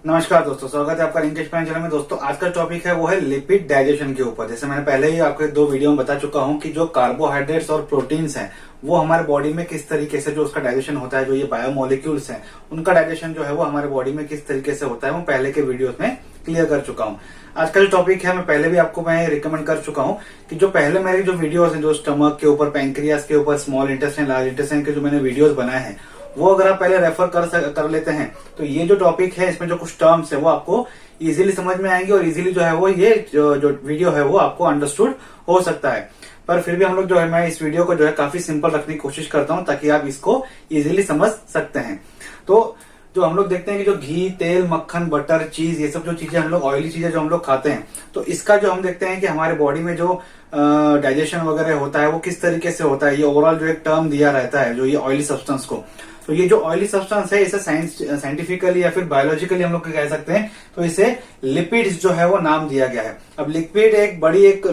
नमस्कार दोस्तों, स्वागत है आपका रिंकेश पाइन चैनल में। दोस्तों आज का टॉपिक है वो है लिपिड डाइजेशन के ऊपर। जैसे मैंने पहले ही आपके दो वीडियो में बता चुका हूं कि जो कार्बोहाइड्रेट्स और प्रोटीन्स हैं वो हमारे बॉडी में किस तरीके से जो उसका डाइजेशन होता है, जो ये बायोमोलिक्यूल्स हैं उनका डाइजेशन जो है वो हमारे बॉडी में किस तरीके से होता है, वो पहले के वीडियोस में क्लियर कर चुका हूँ। आज का जो टॉपिक है मैं पहले भी आपको मैं रिकमेंड कर चुका हूँ कि जो पहले मेरे जो वीडियोस हैं, जो स्टमक के ऊपर, पैंक्रियास के ऊपर, स्मॉल इंटेस्टाइन, लार्ज इंटेस्टाइन के जो मैंने वीडियोस बनाए हैं वो अगर आप पहले रेफर कर लेते हैं तो ये जो टॉपिक है इसमें जो कुछ टर्म्स है वो आपको इजीली समझ में आएंगे और इजीली जो है वो ये जो वीडियो है वो आपको अंडरस्टूड हो सकता है। पर फिर भी हम लोग जो है, मैं इस वीडियो को जो है काफी सिंपल रखने की कोशिश करता हूं ताकि आप इसको इजीली समझ सकते हैं। तो जो हम लोग देखते हैं कि जो घी, तेल, मक्खन, बटर, चीज, ये सब जो चीजें हम लोग, ऑयली चीजें जो हम लोग खाते हैं, तो इसका जो हम देखते हैं कि हमारे बॉडी में जो डाइजेशन वगैरह होता है वो किस तरीके से होता है, ये ओवरऑल जो एक टर्म दिया रहता है जो ये ऑयली सब्सटेंस को। तो ये जो ऑयली सब्सटेंस है इसे साइंटिफिकली या फिर बायोलॉजिकली हम लोग कह सकते हैं, तो इसे लिपिड्स जो है वो नाम दिया गया है। अब लिपिड एक बड़ी एक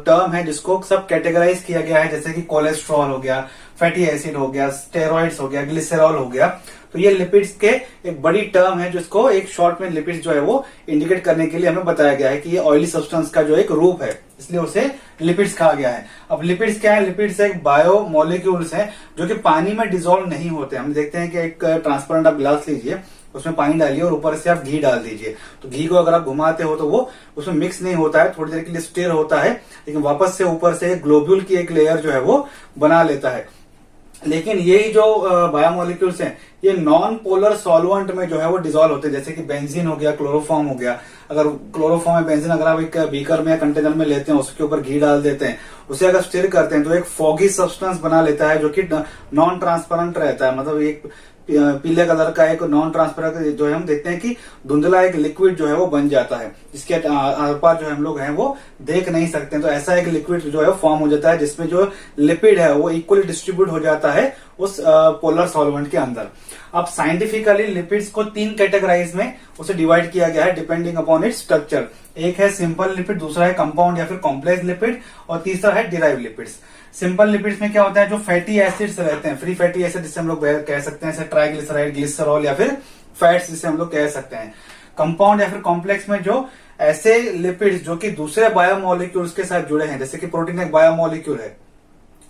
टर्म है जिसको सब कैटेगराइज किया गया है, जैसे कि कोलेस्ट्रॉल हो गया, फैटी एसिड हो गया, स्टेरॉइड्स हो गया, ग्लिसरॉल हो गया। तो ये लिपिड्स के एक बड़ी टर्म है जिसको एक शॉर्ट में लिपिड्स जो है वो इंडिकेट करने के लिए हमें बताया गया है कि ये ऑयली सब्सटेंस का जो एक रूप है, इसलिए उसे लिपिड्स कहा गया है। अब लिपिड्स क्या है? लिपिड्स एक बायोमोलिक्यूल्स हैं जो कि पानी में डिसॉल्व नहीं होते। हम देखते हैं कि एक ट्रांसपेरेंट आप ग्लास लीजिए, उसमें पानी डालिए और ऊपर से आप घी डाल दीजिए, तो घी को अगर आप घुमाते हो तो वो उसमें मिक्स नहीं होता है, थोड़ी देर के लिए स्टिर होता है, लेकिन वापस से ऊपर से ग्लोब्यूल की एक लेयर जो है वो बना लेता है। लेकिन यही जो बायोमोलिक्यूल्स हैं ये नॉन पोलर सॉल्वेंट में जो है वो डिसॉल्व होते हैं, जैसे कि बेंजीन हो गया, क्लोरोफॉर्म हो गया। अगर क्लोरोफॉर्म में बेंजीन अगर आप एक बीकर में या कंटेनर में लेते हैं, उसके ऊपर घी डाल देते हैं, उसे अगर स्टिर करते हैं तो एक फॉगी सब्सटेंस बना लेता है जो कि नॉन ट्रांसपेरेंट रहता है। मतलब एक पीले कलर का एक नॉन ट्रांसपेरेंट जो है, हम देखते हैं कि धुंधला एक लिक्विड जो है वो बन जाता है, जिसके आर पार जो हम लोग हैं वो देख नहीं सकते। तो ऐसा एक लिक्विड जो है फॉर्म हो जाता है जिसमें जो लिपिड है वो इक्वली डिस्ट्रीब्यूट हो जाता है उस पोलर सॉल्वेंट के अंदर। अब साइंटिफिकली लिपिड्स को तीन कैटेगराइज में उसे डिवाइड किया गया है डिपेंडिंग अपॉन इट्स स्ट्रक्चर। एक है सिंपल लिपिड, दूसरा है कंपाउंड या फिर कॉम्प्लेक्स लिपिड, और तीसरा है डिराइव लिपिड्स। सिंपल लिपिड्स में क्या होता है? जो फैटी एसिड्स रहते हैं, फ्री फैटी एसिड जिसे हम लोग कह सकते हैं, जैसे ट्राइग्लिसराइड, ग्लिसरॉल या फिर फैट्स जिसे हम लोग कह सकते हैं। कंपाउंड या फिर कॉम्प्लेक्स में जो ऐसे लिपिड्स जो कि दूसरे बायोमोलिक्यूल्स के साथ जुड़े हैं, जैसे कि प्रोटीन एक बायोमोलिक्यूल है,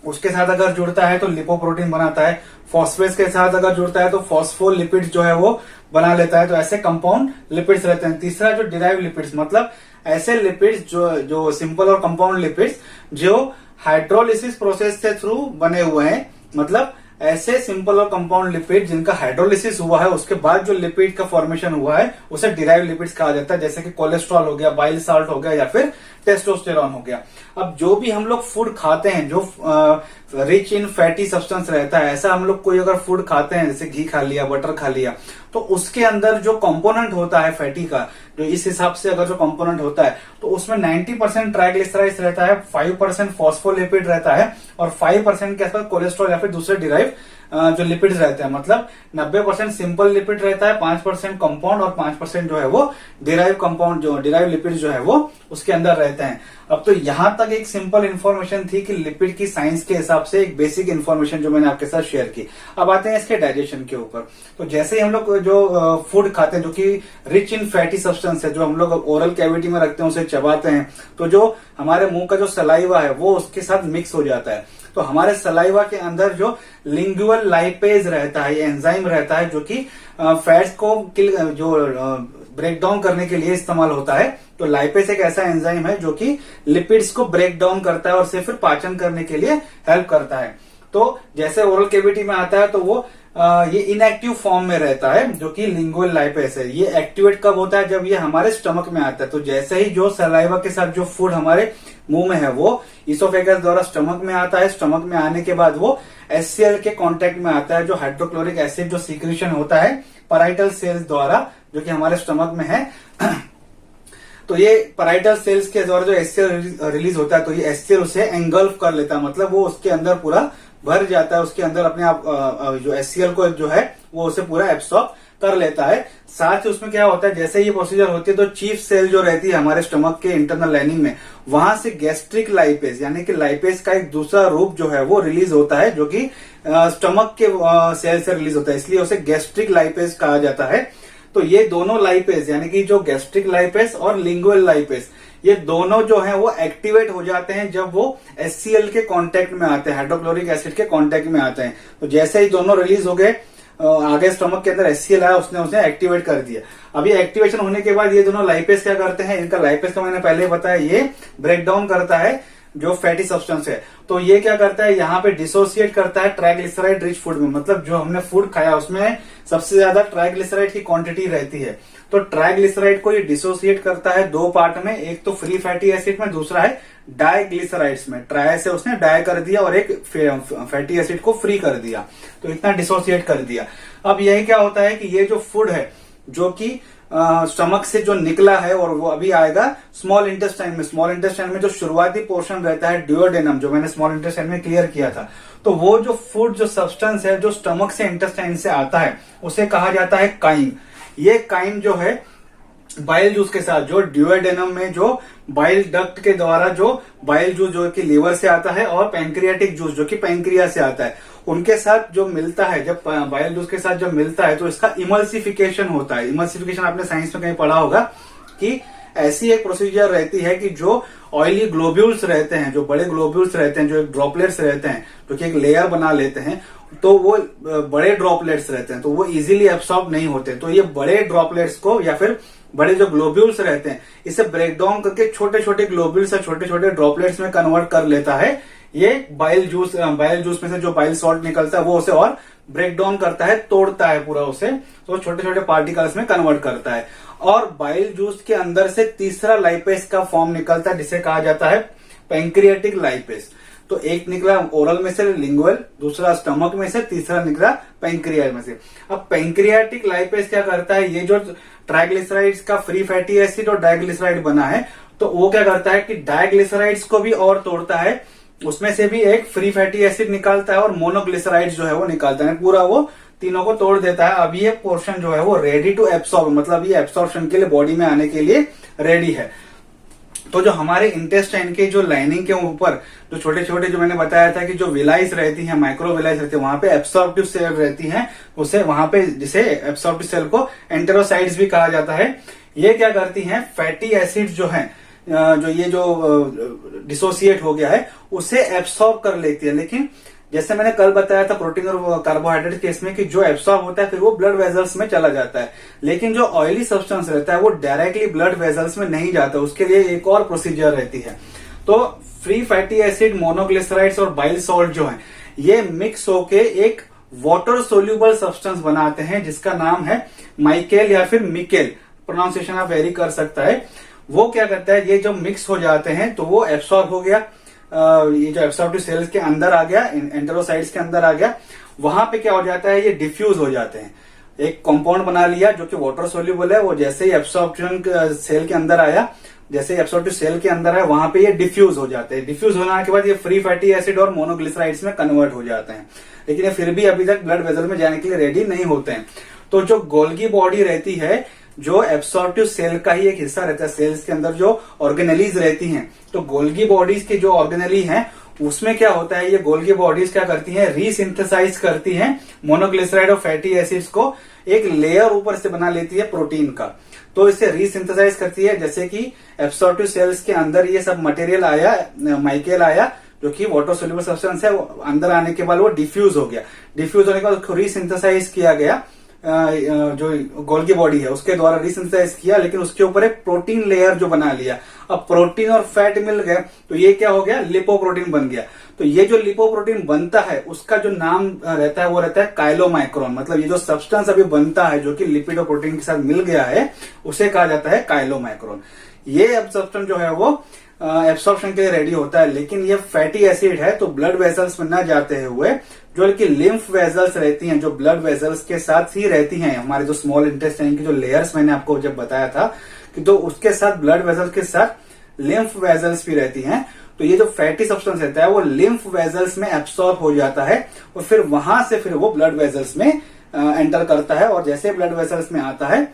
उसके साथ अगर जुड़ता है तो लिपोप्रोटीन बनाता है, फॉस्फेट्स के साथ अगर जुड़ता है तो फॉस्फोलिपिड्स जो है वो बना लेता है, तो ऐसे कंपाउंड लिपिड्स रहते हैं। तीसरा जो डिराइव लिपिड्स, मतलब ऐसे लिपिड्स जो सिंपल और कंपाउंड लिपिड्स जो हाइड्रोलिसिस प्रोसेस के थ्रू बने हुए हैं, मतलब ऐसे सिंपल और कंपाउंड लिपिड जिनका हाइड्रोलिसिस हुआ है उसके बाद जो लिपिड का फॉर्मेशन हुआ है उसे डिराइव लिपिड्स कहा जाता है, जैसे कि कोलेस्ट्रॉल हो गया, बाइल साल्ट हो गया या फिर टेस्टोस्टेरॉन हो गया। अब जो भी हम लोग फूड खाते हैं जो रिच इन फैटी सब्सटेंस रहता है, ऐसा हम लोग कोई अगर फूड खाते हैं, जैसे घी खा लिया, बटर खा लिया, तो उसके अंदर जो कंपोनेंट होता है फैटी का, जो इस हिसाब से अगर जो कंपोनेंट होता है तो उसमें 90% ट्राइग्लिसराइड्स रहता है, 5% फॉस्फोलिपिड रहता है और 5% के आसपास कोलेस्ट्रॉल या फिर दूसरे डिराइव जो लिपिड्स रहते हैं। मतलब 90% सिंपल लिपिड रहता है, 5% कंपाउंड और 5% जो है वो डिराइव कंपाउंड, जो डिराइव लिपिड जो है वो उसके अंदर रहते हैं। अब तो यहां तक एक सिंपल इन्फॉर्मेशन थी कि लिपिड की साइंस के हिसाब से एक बेसिक इन्फॉर्मेशन जो मैंने आपके साथ शेयर की। अब आते हैं इसके डाइजेशन के ऊपर। तो जैसे ही हम लोग जो फूड खाते हैं जो कि रिच इन फैटी सब्सटेंस है, जो हम लोग ओरल कैविटी में रखते हैं, उसे चबाते हैं, तो जो हमारे मुंह का जो सलाइवा है वो उसके साथ मिक्स हो जाता है। तो हमारे सलाइवा के अंदर जो लिंगुअल लाइपेज रहता है, एंजाइम रहता है जो कि फैट्स को जो ब्रेक डाउन करने के लिए इस्तेमाल होता है। तो लाइपेज एक ऐसा एंजाइम है जो कि लिपिड्स को ब्रेक डाउन करता है और उसे फिर पाचन करने के लिए हेल्प करता है। तो जैसे ओरल कैविटी में आता है तो वो ये इनएक्टिव फॉर्म में रहता है, जो कि लिंगुअल लाइपेज है। ये एक्टिवेट कब होता है? जब ये हमारे स्टमक में आता है। तो जैसे ही जो सलाइवा के साथ जो फूड हमारे मुंह में है वो इसोफेगस द्वारा स्टमक में आता है, स्टमक में आने के बाद वो HCl के कांटेक्ट में आता है, जो हाइड्रोक्लोरिक एसिड जो सीक्रेशन होता है पैराइटल सेल्स द्वारा, जो कि हमारे स्टमक में है। तो ये पैराइटल सेल्स के द्वारा जो HCl रिलीज होता है, तो ये HCl उसे एंगल्फ कर लेता है, मतलब वो उसके अंदर पूरा भर जाता है, उसके अंदर अपने आप जो HCl को जो है वो उसे पूरा एब्सॉर्ब कर लेता है। साथ ही उसमें क्या होता है, जैसे ये प्रोसीजर होती है तो चीफ सेल जो रहती है हमारे स्टमक के इंटरनल लाइनिंग में, वहां से गैस्ट्रिक लाइपेज यानी कि लाइपेज का एक दूसरा रूप जो है वो रिलीज होता है, जो कि स्टमक के सेल से रिलीज होता है, इसलिए उसे गैस्ट्रिक लाइपेज कहा जाता है। तो ये दोनों लाइपेज यानी कि जो गैस्ट्रिक लाइपेज और लिंगुअल लाइपेज, ये दोनों जो है वो एक्टिवेट हो जाते हैं जब वो HCl के कांटेक्ट में आते हैं, हाइड्रोक्लोरिक एसिड के कांटेक्ट में आते हैं। तो जैसे ही दोनों रिलीज हो गए, आगे स्टमक के अंदर HCl आया, उसने उसे एक्टिवेट कर दिया। अभी एक्टिवेशन होने के बाद ये दोनों लाइपेज क्या करते हैं, इनका लाइपेज का मैंने पहले बताया, ये ब्रेक डाउन करता है जो फैटी सब्सटेंस है। तो ये क्या करता है, यहाँ पे डिसोसिएट करता है ट्राइग्लिसराइड रिच फूड में, मतलब जो हमने फूड खाया उसमें सबसे ज्यादा ट्राइग्लिसराइड की क्वांटिटी रहती है। तो ट्राइग्लिसराइड को ये डिसोसिएट करता है दो पार्ट में, एक तो फ्री फैटी एसिड में, दूसरा है डाइग्लिसराइड्स में। ट्राई से उसने डाई कर दिया और एक फैटी एसिड को फ्री कर दिया, तो इतना डिसोसिएट कर दिया। अब यही क्या होता है कि ये जो फूड है जो कि स्टमक से जो निकला है और वो अभी आएगा स्मॉल इंटेस्टाइन में। स्मॉल इंटेस्टाइन में जो शुरुआती पोर्शन रहता है ड्यूओडेनम, जो मैंने स्मॉल इंटेस्टाइन में क्लियर किया था, तो वो जो फूड जो सब्सटेंस है जो स्टमक से इंटेस्टाइन से आता है उसे कहा जाता है काइम। ये काइम जो है बाइल जूस के साथ, जो ड्यूओडेनम में जो बाइल डक्ट के द्वारा जो बाइल जूस जो कि लीवर से आता है और पैंक्रियाटिक जूस जो कि पैंक्रिया से आता है, उनके साथ जो मिलता है, जब बाइल जूस के साथ जब मिलता है तो इसका इमल्सिफिकेशन होता है। इमल्सिफिकेशन आपने साइंस में कहीं पढ़ा होगा कि ऐसी एक प्रोसीजर रहती है कि जो ऑयली ग्लोब्यूल्स रहते हैं, जो बड़े ग्लोब्यूल्स रहते हैं, जो एक ड्रॉपलेट्स रहते हैं, जो कि एक लेयर बना लेते हैं, तो वो बड़े ड्रॉपलेट्स रहते हैं, तो वो इजीली एब्सॉर्ब नहीं होते। तो ये बड़े ड्रॉपलेट्स को या फिर बड़े जो ग्लोब्यूल्स रहते हैं, इसे ब्रेक डाउन करके छोटे छोटे ग्लोब्यूल्स या छोटे छोटे ड्रॉपलेट्स में कन्वर्ट कर लेता है ये बाइल जूस में से जो बाइल सॉल्ट निकलता है वो उसे और ब्रेक डाउन करता है, तोड़ता है पूरा उसे, तो छोटे छोटे पार्टिकल्स में कन्वर्ट करता है। और बाइल जूस के अंदर से तीसरा लाइपेज का फॉर्म निकलता है जिसे कहा जाता है पैंक्रियाटिक लाइपेज। तो एक निकला ओरल में से लिंगुअल, दूसरा स्टमक में से, तीसरा निकला पैंक्रिया में से। अब पैंक्रियाटिक लाइपेज क्या करता है, ये जो ट्राइग्लिसराइड्स का फ्री फैटी एसिड और डाइग्लिसराइड बना है, तो वो क्या करता है कि डाइग्लिसराइड्स को भी और तोड़ता है, उसमें से भी एक फ्री फैटी एसिड निकालता है और मोनोग्लिसराइड्स जो है वो निकालता है, पूरा वो तीनों को तोड़ देता है। अब ये पोर्शन जो है वो रेडी टू एब्सॉर्ब, मतलब ये एब्सॉर्प्शन के लिए बॉडी में आने के लिए रेडी है। तो जो हमारे इंटेस्टाइन के जो लाइनिंग के ऊपर जो छोटे छोटे जो मैंने बताया था कि जो विलाइस रहती है, माइक्रो विलाइस रहती है, वहां पे एब्सॉर्प्टिव सेल रहती है, उसे वहां पे जिसे एब्सॉर्प्टिव सेल को एंटेरोसाइट्स भी कहा जाता है। ये क्या करती हैं, फैटी एसिड जो है जो ये जो डिसोसिएट हो गया है उसे एब्सॉर्ब कर लेती है। लेकिन जैसे मैंने कल बताया था प्रोटीन और कार्बोहाइड्रेट केस में कि जो एब्सॉर्ब होता है फिर वो ब्लड वेजल्स में चला जाता है, लेकिन जो ऑयली सब्सटेंस रहता है वो डायरेक्टली ब्लड वेजल्स में नहीं जाता, उसके लिए एक और प्रोसीजर रहती है। तो फ्री फैटी एसिड, मोनोग्लिसराइड्स और बाइल सॉल्ट जो है ये मिक्स होके एक वाटर सोल्यूबल सब्सटेंस बनाते हैं जिसका नाम है माइकेल या फिर मिकेल, प्रोनाउंसिएशन आप वेरी कर सकता है। वो क्या करता है, ये जब मिक्स हो जाते हैं तो वो एब्सॉर्ब हो गया, ये जो एब्सॉर्प्टिव सेल्स के अंदर आ गया, एंटेरोसाइट्स के अंदर आ गया, वहां पे क्या हो जाता है, ये डिफ्यूज हो जाते हैं। एक कंपाउंड बना लिया जो कि वाटर सोल्यूबल है, वो जैसे ही एब्सॉर्प्शन सेल के अंदर आया, जैसे एब्सॉर्प्टिव सेल के अंदर है, वहां पे ये डिफ्यूज हो जाते हैं। डिफ्यूज होने के बाद ये फ्री फैटी एसिड और मोनोग्लिसराइड्स में कन्वर्ट हो जाते हैं, लेकिन ये फिर भी अभी तक ब्लड वेसल में जाने के लिए रेडी नहीं होते हैं। तो जो गोल्गी बॉडी रहती है, जो एब्सॉर्प्टिव सेल का ही एक हिस्सा रहता है, सेल्स के अंदर जो ऑर्गेनेलीज रहती हैं, तो गोल्गी बॉडीज की जो ऑर्गेनेली हैं उसमें क्या होता है, ये गोल्गी बॉडीज क्या करती हैं, रीसिंथेसाइज करती हैं मोनोग्लिसराइड और फैटी एसिड्स को, एक लेयर ऊपर से बना लेती है प्रोटीन का। तो इसे रीसिंथेसाइज करती है, जैसे कि एब्सॉर्प्टिव सेल्स के अंदर ये सब मटेरियल आया, माइकेल आया जो कि वाटर सोल्यूबल सब्सटेंस है, अंदर आने के बाद वो डिफ्यूज हो गया। डिफ्यूज होने के बाद उसको रीसिंथेसाइज किया गया, जो गोल्गी बॉडी है उसके द्वारा रीसिंथेसाइज किया, लेकिन उसके ऊपर एक प्रोटीन लेयर जो बना लिया। अब प्रोटीन और फैट मिल गए तो ये क्या हो गया, लिपोप्रोटीन बन गया। तो ये जो लिपोप्रोटीन बनता है उसका जो नाम रहता है वो रहता है काइलोमाइक्रोन, मतलब ये जो सब्सटेंस अभी बनता है जो कि लिपिड और प्रोटीन के साथ मिल गया है उसे कहा जाता है काइलोमाइक्रोन। ये अब सब्सटेंस जो है वो एब्सॉर्प्शन के लिए रेडी होता है, लेकिन ये फैटी एसिड है तो ब्लड वेसल्स में न जाते हुए जो कि लिम्फ वेजल्स रहती हैं, जो ब्लड वेजल्स के साथ ही रहती हैं, हमारे जो स्मॉल इंटेस्टाइन की जो लेयर्स मैंने आपको जब बताया था कि तो उसके साथ ब्लड वेजल्स के साथ लिम्फ वेजल्स भी रहती हैं। तो ये जो फैटी सब्सटेंस रहता है वो लिम्फ वेजल्स में एब्सॉर्ब हो जाता है और फिर वहां से फिर वो ब्लड वेजल्स में एंटर करता है, और जैसे ब्लड वेसल्स में आता है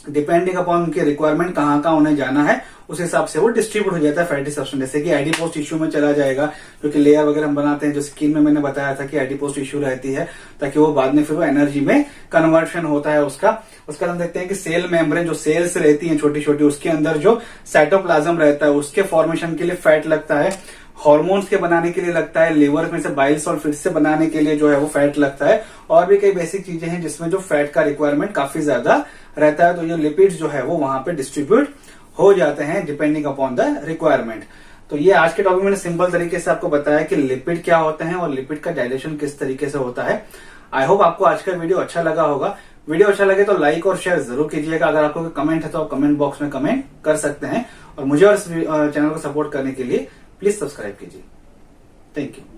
डिपेंडिंग अपॉन उनकी रिक्वायरमेंट कहाँ कहाँ उन्हें जाना है उस हिसाब से वो डिस्ट्रीब्यूट हो जाता है फैटी सब्सटेंस। जैसे कि एडिपोज टिश्यू में चला जाएगा, क्योंकि लेयर वगैरह हम बनाते हैं जो स्किन में मैंने बताया था कि एडिपोज टिश्यू रहती है, ताकि वो बाद में फिर वो एनर्जी में कन्वर्शन होता है उसका। उसका हम देखते हैं कि सेल मेम्ब्रेन जो सेल्स रहती है छोटी छोटी, उसके अंदर जो साइटोप्लाज्म रहता है उसके फॉर्मेशन के लिए फैट लगता है, हार्मोन्स के बनाने के लिए लगता है, लिवर में से बाइल सॉल्ट फिर से बनाने के लिए जो है वो फैट लगता है, और भी कई बेसिक चीजें हैं जिसमें जो फैट का रिक्वायरमेंट काफी ज्यादा रहता है। तो ये लिपिड्स जो है वो वहां पे डिस्ट्रीब्यूट हो जाते हैं डिपेंडिंग अपॉन द रिक्वायरमेंट। तो ये आज के टॉपिक मैंने सिंपल तरीके से आपको बताया कि लिपिड क्या होते हैं और लिपिड का डाइजेशन किस तरीके से होता है। आई होप आपको आज का वीडियो अच्छा लगा होगा। वीडियो अच्छा लगे तो लाइक और शेयर जरूर कीजिएगा। अगर आपको कोई कमेंट है तो आप कमेंट बॉक्स में कमेंट कर सकते हैं, और मुझे और इस चैनल को सपोर्ट करने के लिए प्लीज सब्सक्राइब कीजिए। Thank you.